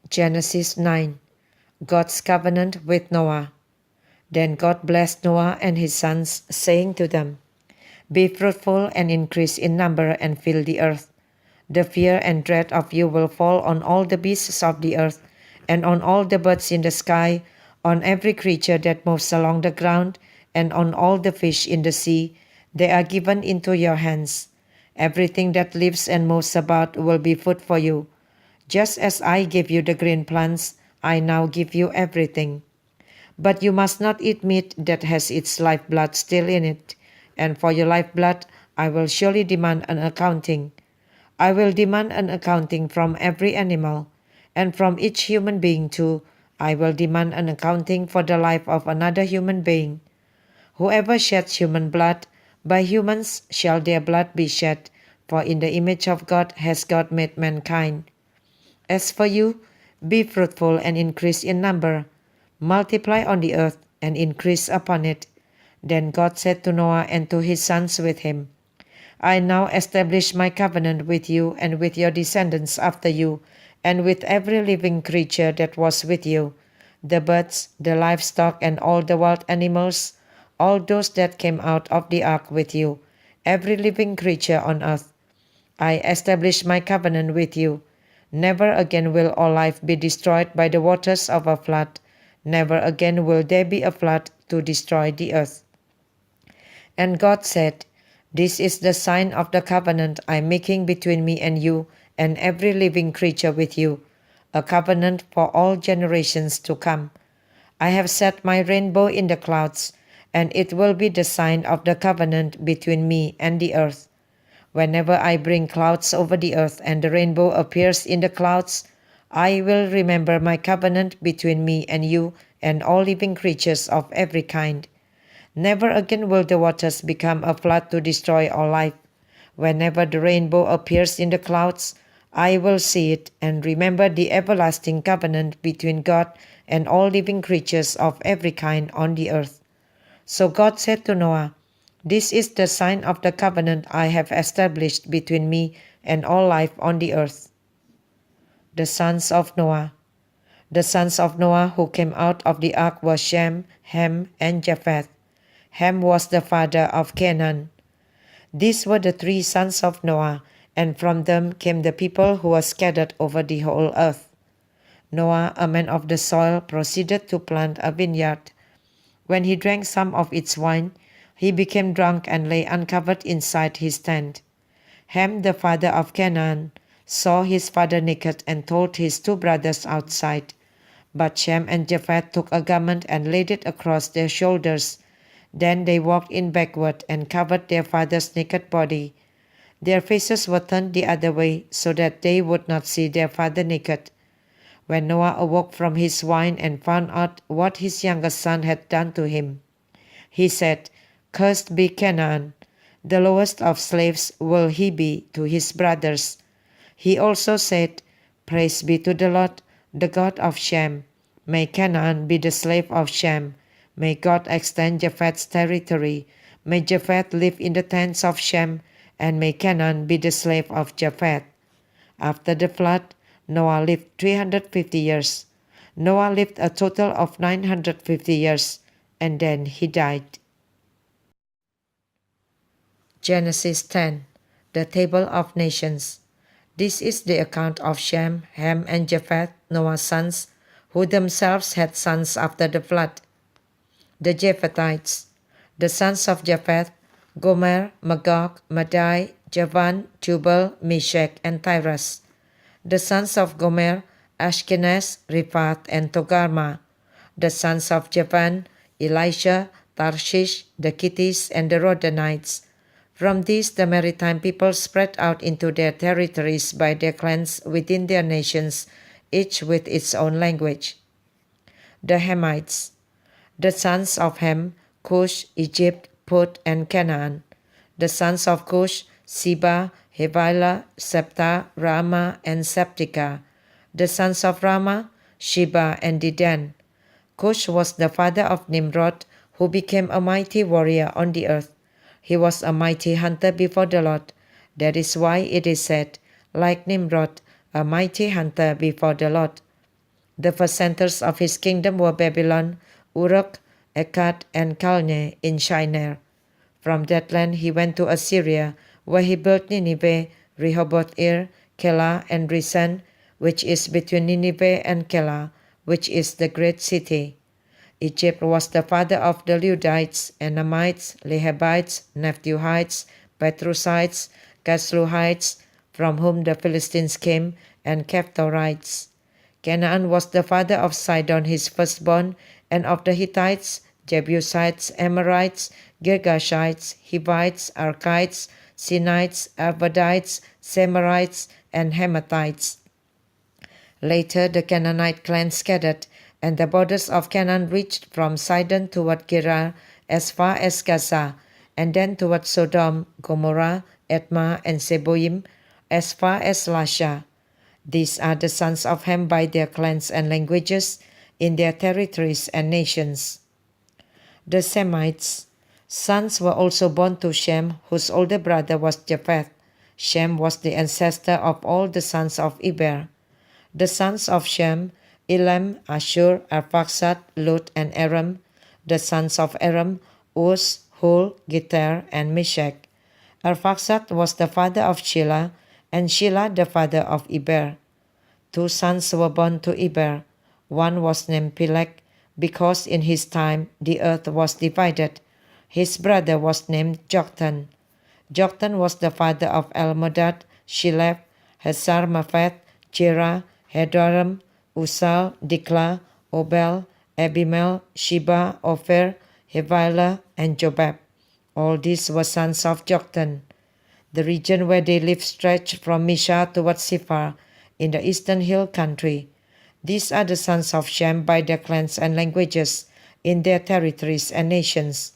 Genesis 9. God's covenant with Noah. Then God blessed Noah and his sons, saying to them, Be fruitful and increase in number and fill the earth. The fear and dread of you will fall on all the beasts of the earth, and on all the birds in the sky, on every creature that moves along the ground, and on all the fish in the sea. They are given into your hands. Everything that lives and moves about will be food for you. Just as I gave you the green plants, I now give you everything. But you must not eat meat that has its lifeblood still in it, and for your lifeblood I will surely demand an accounting. I will demand an accounting from every animal, and from each human being too. I will demand an accounting for the life of another human being. Whoever sheds human blood, by humans shall their blood be shed, for in the image of God has God made mankind. As for you, be fruitful and increase in number. Multiply on the earth and increase upon it. Then God said to Noah and to his sons with him, I now establish my covenant with you and with your descendants after you, and with every living creature that was with you, the birds, the livestock, and all the wild animals, all those that came out of the ark with you, every living creature on earth. I establish my covenant with you. Never again will all life be destroyed by the waters of a flood. Never again will there be a flood to destroy the earth. And God said, This is the sign of the covenant I am making between me and you and every living creature with you, a covenant for all generations to come. I have set my rainbow in the clouds, and it will be the sign of the covenant between me and the earth. Whenever I bring clouds over the earth and the rainbow appears in the clouds, I will remember my covenant between me and you and all living creatures of every kind. Never again will the waters become a flood to destroy all life. Whenever the rainbow appears in the clouds, I will see it and remember the everlasting covenant between God and all living creatures of every kind on the earth. So God said to Noah, This is the sign of the covenant I have established between me and all life on the earth. The sons of Noah. The sons of Noah who came out of the ark were Shem, Ham, and Japheth. Ham was the father of Canaan. These were the three sons of Noah, and from them came the people who were scattered over the whole earth. Noah, a man of the soil, proceeded to plant a vineyard. When he drank some of its wine, he became drunk and lay uncovered inside his tent. Ham, the father of Canaan, saw his father naked and told his two brothers outside. But Shem and Japheth took a garment and laid it across their shoulders. Then they walked in backward and covered their father's naked body. Their faces were turned the other way so that they would not see their father naked. When Noah awoke from his wine and found out what his youngest son had done to him, he said, Cursed be Canaan. The lowest of slaves will he be to his brothers. He also said, Praise be to the Lord, the God of Shem. May Canaan be the slave of Shem. May God extend Japheth's territory. May Japheth live in the tents of Shem, and may Canaan be the slave of Japheth. After the flood, Noah lived 350 years. Noah lived a total of 950 years, and then he died. Genesis 10. The Table of Nations. This is the account of Shem, Ham, and Japheth, Noah's sons, who themselves had sons after the flood. The Japhethites. The sons of Japheth, Gomer, Magog, Madai, Javan, Tubal, Meshech, and Tyrus. The sons of Gomer, Ashkenaz, Riphath, and Togarmah. The sons of Javan, Elisha, Tarshish, the Kittites, and the Rodanites. From these the maritime people spread out into their territories by their clans within their nations, each with its own language. The Hamites. The sons of Ham, Cush, Egypt, Put, and Canaan. The sons of Cush, Seba, Havilah, Septa, Rama, and Septica. The sons of Rama, Sheba, and Dedan. Cush was the father of Nimrod, who became a mighty warrior on the earth. He was a mighty hunter before the Lord. That is why it is said, like Nimrod, a mighty hunter before the Lord. The first centers of his kingdom were Babylon, Uruk, Akkad, and Calneh in Shinar. From that land he went to Assyria, where he built Nineveh, Rehoboth-ir, Keilah, and Resen, which is between Nineveh and Keilah, which is the great city. Egypt was the father of the Ludites, Enamites, Lehabites, Naphtuhites, Petrusites, Casluhites, from whom the Philistines came, and Caphtorites. Canaan was the father of Sidon his firstborn, and of the Hittites, Jebusites, Amorites, Girgashites, Hivites, Archites, Sinites, Arvadites, Semarites, and Hamathites. Later the Canaanite clan scattered, and the borders of Canaan reached from Sidon toward Gerar as far as Gaza, and then toward Sodom, Gomorrah, Admah, and Zeboim as far as Lasha. These are the sons of Ham by their clans and languages, in their territories and nations. The Semites. Sons were also born to Shem, whose older brother was Japheth. Shem was the ancestor of all the sons of Eber. The sons of Shem, Elam, Ashur, Arphaxad, Lut, and Aram. The sons of Aram, Uz, Hul, Geter, and Meshech. Arphaxad was the father of Shelah, and Shelah the father of Eber. 2 sons were born to Eber. One was named Peleg, because in his time the earth was divided. His brother was named Joktan. Joktan was the father of Almodad, Shilef, Hazar-Maphath, Jerah, Hadoram, Usal, Diklah, Obel, Abimael, Sheba, Ophir, Havilah, and Jobab. All these were sons of Joktan. The region where they lived stretched from Misha toward Sephar, in the eastern hill country. These are the sons of Shem by their clans and languages, in their territories and nations.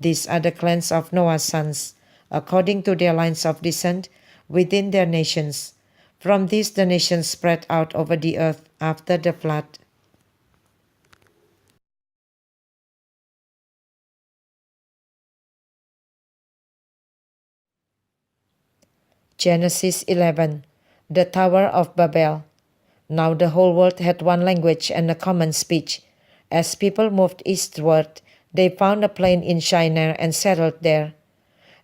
These are the clans of Noah's sons, according to their lines of descent, within their nations. From these the nations spread out over the earth after the flood. Genesis 11. The Tower of Babel. Now the whole world had one language and a common speech. As people moved eastward, they found a plain in Shinar and settled there.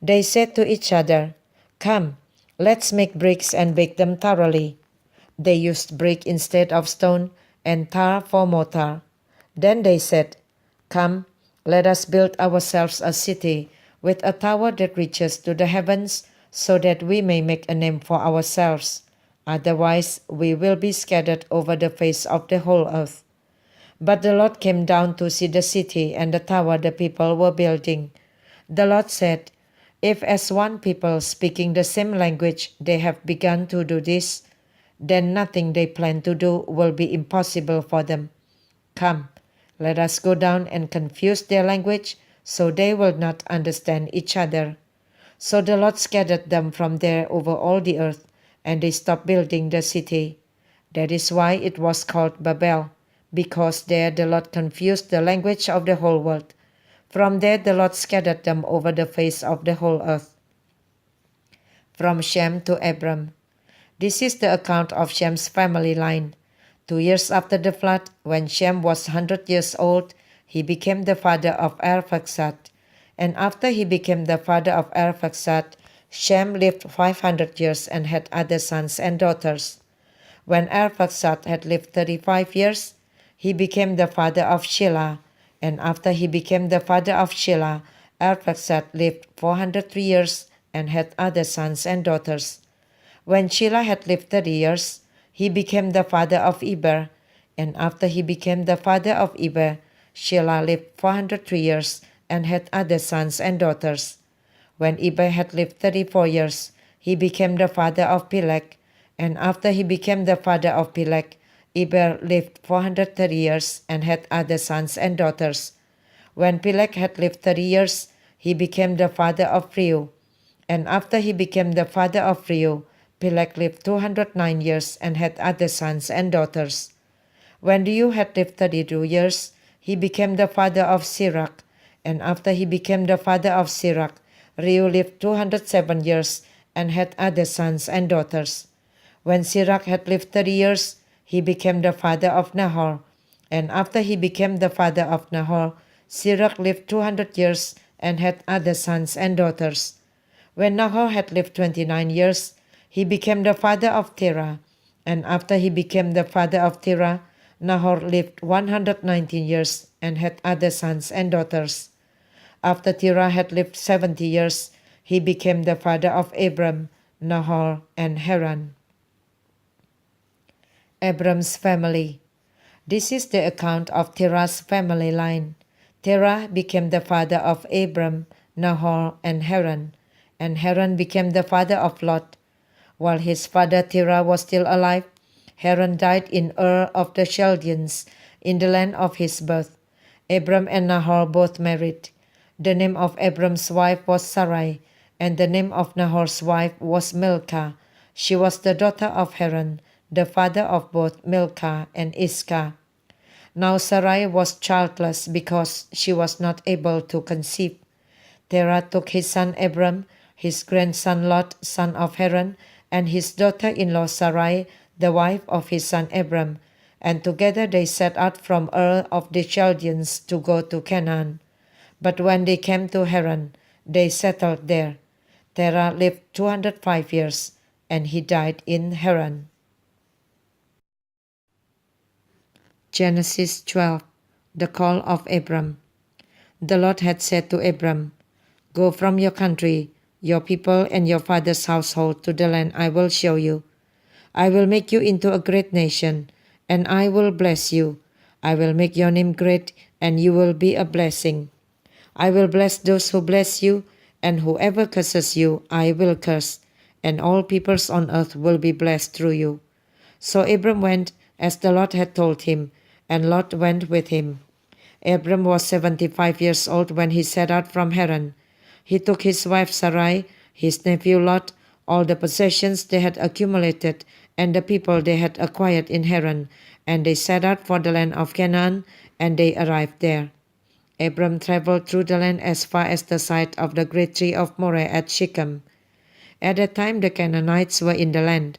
They said to each other, "Come, let's make bricks and bake them thoroughly." They used brick instead of stone, and tar for mortar. Then they said, "Come, let us build ourselves a city with a tower that reaches to the heavens, so that we may make a name for ourselves. Otherwise we will be scattered over the face of the whole earth." But the Lord came down to see the city and the tower the people were building. The Lord said, "If as one people speaking the same language they have begun to do this, then nothing they plan to do will be impossible for them. Come, let us go down and confuse their language, so they will not understand each other." So the Lord scattered them from there over all the earth, and they stopped building the city. That is why it was called Babel, because there the Lord confused the language of the whole world. From there the Lord scattered them over the face of the whole earth. From Shem to Abram. This is the account of Shem's family line. 2 years after the flood, when Shem was 100 years old, he became the father of Arphaxad. And after he became the father of Arphaxad, Shem lived 500 years and had other sons and daughters. When Arphaxad had lived 35 years, he became the father of Shelah. And after he became the father of Shelah, Arphaxad lived 403 years and had other sons and daughters. When Shelah had lived 30 years, he became the father of Eber. And after he became the father of Eber, Shelah lived 403 years and had other sons and daughters. When Eber had lived 34 years, he became the father of Peleg. And after he became the father of Peleg, Eber lived 430 years and had other sons and daughters. When Peleg had lived 30 years, he became the father of Reu. And after he became the father of Reu, Peleg lived 209 years and had other sons and daughters. When Reu had lived 32 years, he became the father of Sirach. And after he became the father of Sirach, Reu lived 207 years and had other sons and daughters. When Sirach had lived 30 years, he became the father of Nahor. And after he became the father of Nahor, Sirach lived 200 years and had other sons and daughters. When Nahor had lived 29 years, he became the father of Terah. And after he became the father of Terah, Nahor lived 119 years and had other sons and daughters. After Terah had lived 70 years, he became the father of Abram, Nahor, and Haran. Abram's family. This is the account of Terah's family line. Terah became the father of Abram, Nahor, and Haran became the father of Lot. While his father Terah was still alive, Haran died in Ur of the Chaldeans, in the land of his birth. Abram and Nahor both married. The name of Abram's wife was Sarai, and the name of Nahor's wife was Milcah. She was the daughter of Haran, the father of both Milcah and Iscah. Now Sarai was childless because she was not able to conceive. Terah took his son Abram, his grandson Lot, son of Haran, and his daughter-in-law Sarai, the wife of his son Abram, and together they set out from Ur of the Chaldeans to go to Canaan. But when they came to Haran, they settled there. Terah lived 205 years, and he died in Haran. Genesis 12. The call of Abram. The Lord had said to Abram, "Go from your country, your people, and your father's household to the land I will show you. I will make you into a great nation, and I will bless you. I will make your name great, and you will be a blessing. I will bless those who bless you, and whoever curses you, I will curse, and all peoples on earth will be blessed through you." So Abram went as the Lord had told him, and Lot went with him. Abram was 75 years old when he set out from Haran. He took his wife Sarai, his nephew Lot, all the possessions they had accumulated, and the people they had acquired in Haran, and they set out for the land of Canaan, and they arrived there. Abram traveled through the land as far as the site of the great tree of Moreh at Shechem. At that time the Canaanites were in the land.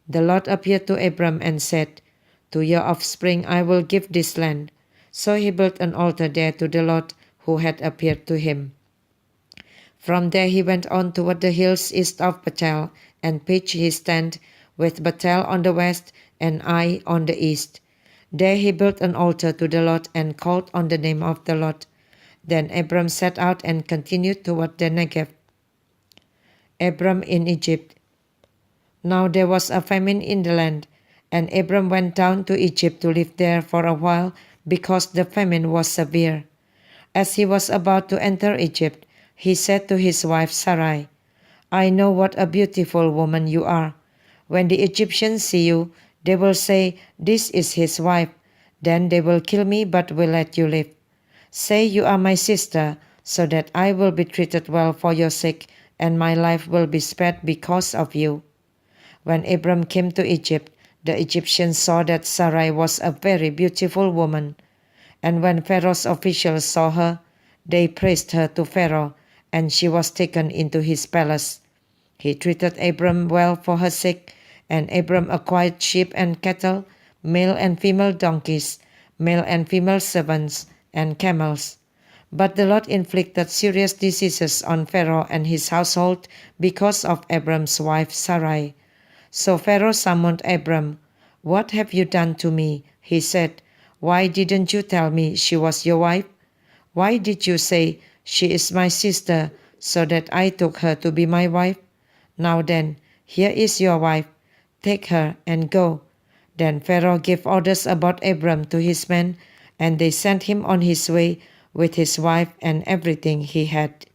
The Lord appeared to Abram and said, "To your offspring I will give this land." So he built an altar there to the Lord who had appeared to him. From there he went on toward the hills east of Bethel and pitched his tent with Bethel on the west and Ai on the east. There he built an altar to the Lord and called on the name of the Lord. Then Abram set out and continued toward the Negev. Abram in Egypt. Now there was a famine in the land, and Abram went down to Egypt to live there for a while because the famine was severe. As he was about to enter Egypt, he said to his wife Sarai, "I know what a beautiful woman you are. When the Egyptians see you, they will say, 'This is his wife.' Then they will kill me but will let you live. Say you are my sister, so that I will be treated well for your sake, and my life will be spared because of you." When Abram came to Egypt, the Egyptians saw that Sarai was a very beautiful woman. And when Pharaoh's officials saw her, they praised her to Pharaoh, and she was taken into his palace. He treated Abram well for her sake, and Abram acquired sheep and cattle, male and female donkeys, male and female servants, and camels. But the Lord inflicted serious diseases on Pharaoh and his household because of Abram's wife Sarai. So Pharaoh summoned Abram. "What have you done to me?" he said. "Why didn't you tell me she was your wife? Why did you say, 'She is my sister,' so that I took her to be my wife? Now then, here is your wife. Take her and go." Then Pharaoh gave orders about Abram to his men, and they sent him on his way with his wife and everything he had.